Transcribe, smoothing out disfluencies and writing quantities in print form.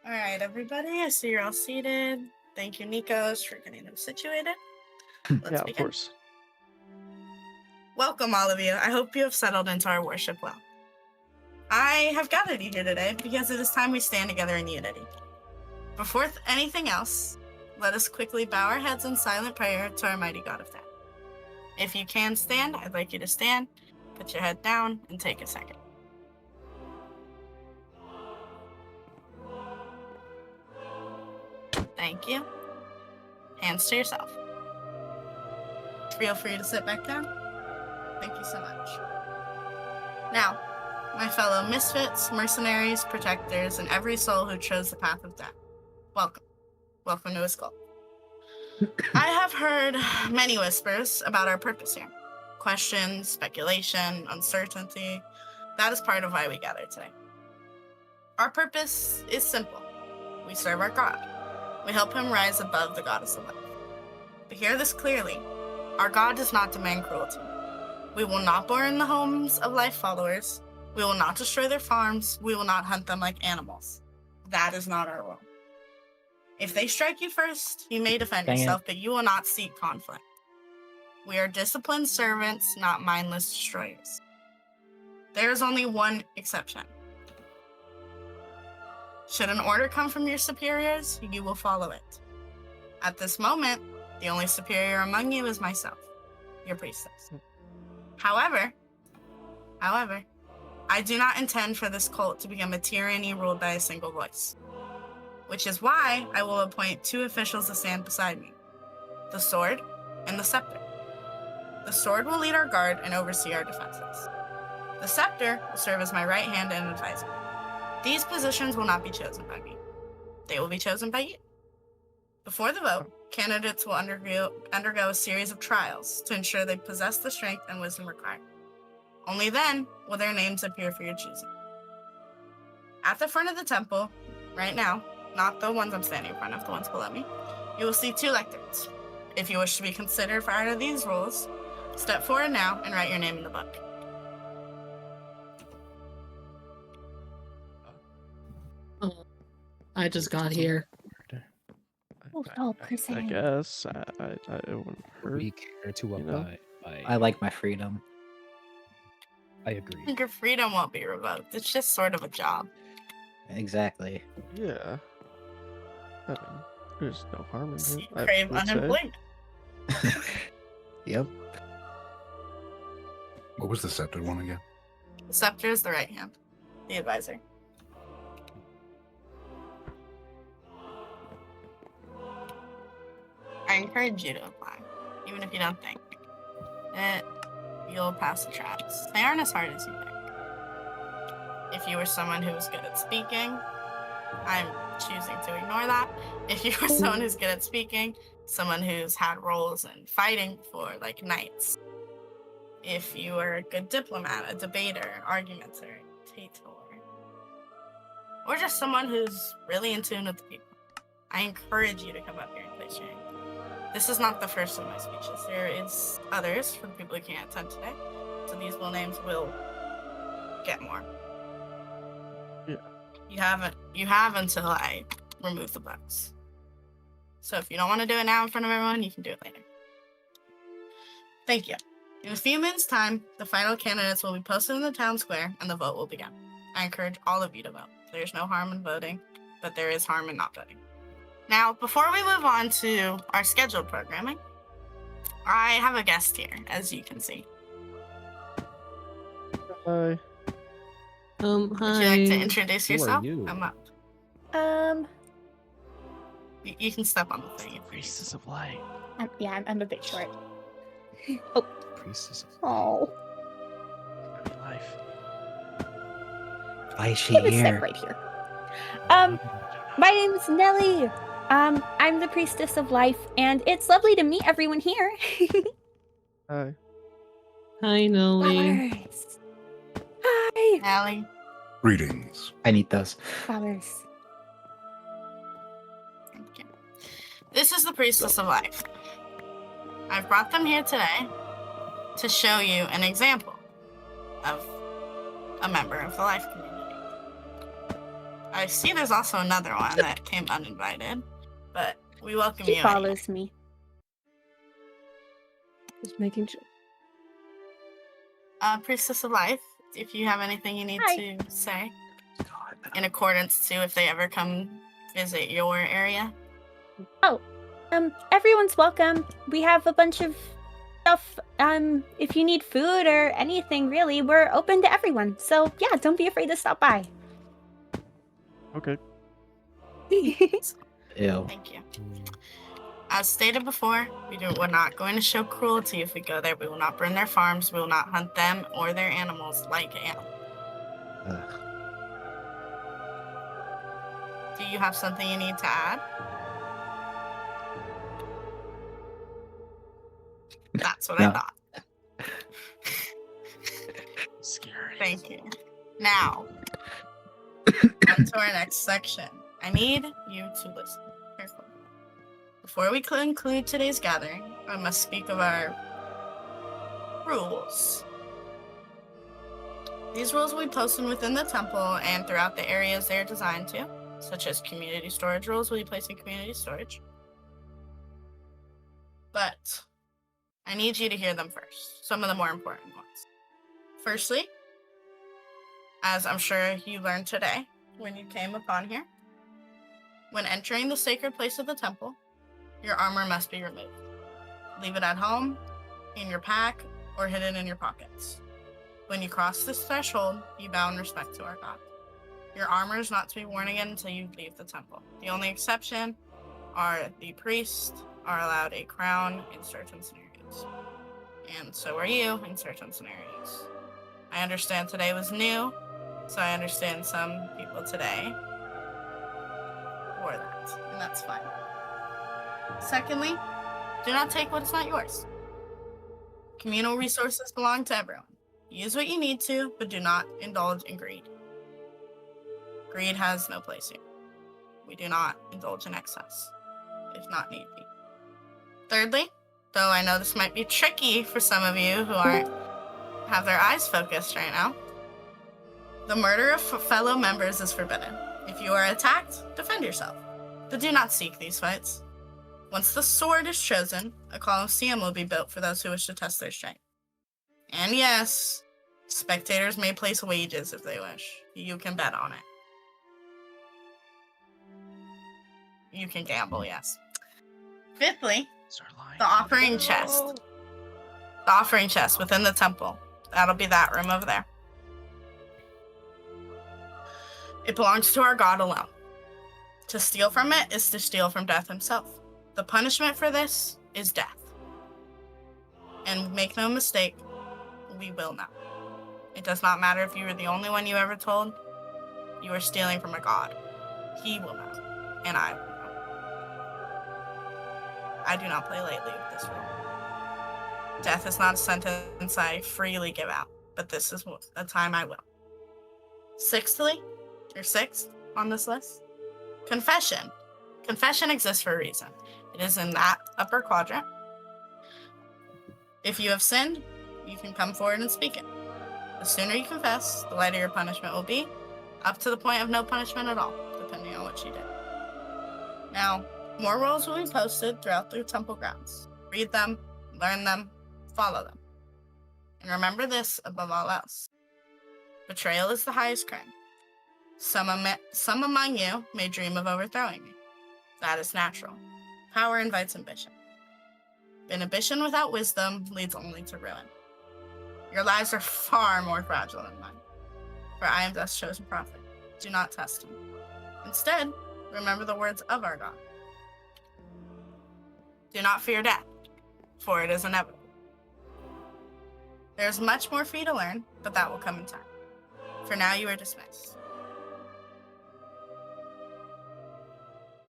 All right, everybody. I see you're all seated. Thank you, Nikos, for getting them situated. Let's begin. Of course. Welcome, all of you. I hope you have settled into our worship well. I have gathered you here today because it is time we stand together in unity. Before anything else, let us quickly bow our heads in silent prayer to our mighty God of Death. If you can stand, I'd like you to stand, put your head down, and take a second. Thank you. Hands to yourself. Feel free to sit back down. Thank you so much. Now, my fellow misfits, mercenaries, protectors, and every soul who chose the path of death, welcome. Welcome to his cult. I have heard many whispers about our purpose here. Questions, speculation, uncertainty. That is part of why we gather today. Our purpose is simple. We serve our God. We help him rise above the goddess of life. But hear this clearly. Our God does not demand cruelty. We will not burn the homes of life followers. We will not destroy their farms. We will not hunt them like animals. That is not our role. If they strike you first, you may defend yourself, but you will not seek conflict. We are disciplined servants, not mindless destroyers. There is only one exception. Should an order come from your superiors, you will follow it. At this moment, the only superior among you is myself, your priestess. However, I do not intend for this cult to become a tyranny ruled by a single voice, which is why I will appoint two officials to stand beside me, the sword and the scepter. The sword will lead our guard and oversee our defenses. The scepter will serve as my right hand and advisor. These positions will not be chosen by me. They will be chosen by you. Before the vote, candidates will undergo a series of trials to ensure they possess the strength and wisdom required. Only then will their names appear for your choosing. At the front of the temple, right now, not the ones I'm standing in front of, the ones below me, you will see two lecterns. If you wish to be considered for either of these roles, step forward now and write your name in the book. I just got here. I guess it wouldn't hurt. We care to abide by. I like my freedom. I agree. Your freedom won't be revoked. It's just sort of a job. Exactly. Yeah. I mean, there's no harm in it. You crave unemployment. Yep. What was the scepter one again? The scepter is the right hand, the advisor. I encourage you to apply, even if you don't think it. You'll pass the traps. They aren't as hard as you think. If you were someone who was good at speaking, I'm choosing to ignore that. If you were someone who's good at speaking, someone who's had roles in fighting for like knights. If you were a good diplomat, a debater, argumenter, or just someone who's really in tune with the people, I encourage you to come up here and place your hand. This is not the first of my speeches. There is others for the people who can't attend today. So these names will get more. Yeah. You have until I remove the books. So if you don't want to do it now in front of everyone, you can do it later. Thank you. In a few minutes' time, the final candidates will be posted in the town square and the vote will begin. I encourage all of you to vote. There's no harm in voting, but there is harm in not voting. Now, before we move on to our scheduled programming, I have a guest here, as you can see. Hi. Hi. Would you like to introduce Who are yourself? you? I'm up. You can step on the thing. Priestess of Light. I'm a bit short. Priestess of Oh, Life. Why is she I'm gonna step here? right here. My name's Nellie. I'm the priestess of life, and it's lovely to meet everyone here. Hi. Hi, Nelly. Flowers. Hi. Allie. Greetings. I need those. Flowers. Thank you. This is the Priestess of Life. I've brought them here today to show you an example of a member of the Life community. I see there's also another one that came uninvited, but we welcome She you. follows me. Just making sure. Priestess of Life, if you have anything you need Hi. to say in accordance to if they ever come visit your area. Everyone's welcome. We have a bunch of stuff. If you need food or anything, really, we're open to everyone. So yeah, don't be afraid to stop by. Okay. Ew. Thank you. As stated before, we're not going to show cruelty if we go there. We will not burn their farms. We will not hunt them or their animals like animals. Ugh. Do you have something you need to add? That's what I No. thought. Scary. Thank you. Now, on to our next section. I need you to listen carefully. Before we conclude today's gathering, I must speak of our rules. These rules will be posted within the temple and throughout the areas they are designed to, such as community storage rules will be placed in community storage. But I need you to hear them first, some of the more important ones. Firstly, as I'm sure you learned today when you came upon here, when entering the sacred place of the temple, your armor must be removed. Leave it at home, in your pack, or hidden in your pockets. When you cross this threshold, you bow in respect to our God. Your armor is not to be worn again until you leave the temple. The only exception are the priests are allowed a crown in certain scenarios. And so are you in certain scenarios. I understand today was new, so I understand some people today wore that, and that's fine. Secondly, do not take what is not yours. Communal resources belong to everyone. Use what you need to, but do not indulge in greed. Greed has no place here. We do not indulge in excess, if not need be. Thirdly, though I know this might be tricky for some of you who have their eyes focused right now, the murder of fellow members is forbidden. If you are attacked, defend yourself, but do not seek these fights. Once the sword is chosen, a coliseum will be built for those who wish to test their strength. And yes, spectators may place wagers if they wish. You can bet on it. You can gamble, yes. Fifthly, Start lying. the offering chest. The offering chest within the temple. That'll be that room over there. It belongs to our God alone. To steal from it is to steal from death himself. The punishment for this is death. And make no mistake, we will know. It does not matter if you were the only one you ever told. You are stealing from a God. He will know. And I will know. I do not play lightly with this rule. Death is not a sentence I freely give out, but this is a time I will. Sixthly, or sixth on this list, confession. Confession exists for a reason. It is in that upper quadrant. If you have sinned, you can come forward and speak it. The sooner you confess, the lighter your punishment will be, up to the point of no punishment at all, depending on what you did. Now, more rules will be posted throughout the temple grounds. Read them, learn them, follow them. And remember this above all else. Betrayal is the highest crime. Some among you may dream of overthrowing me. That is natural. Power invites ambition. Ambition without wisdom leads only to ruin. Your lives are far more fragile than mine, for I am thus chosen prophet. Do not test him. Instead, remember the words of our God. Do not fear death, for it is inevitable. There is much more for you to learn, but that will come in time. For now, you are dismissed.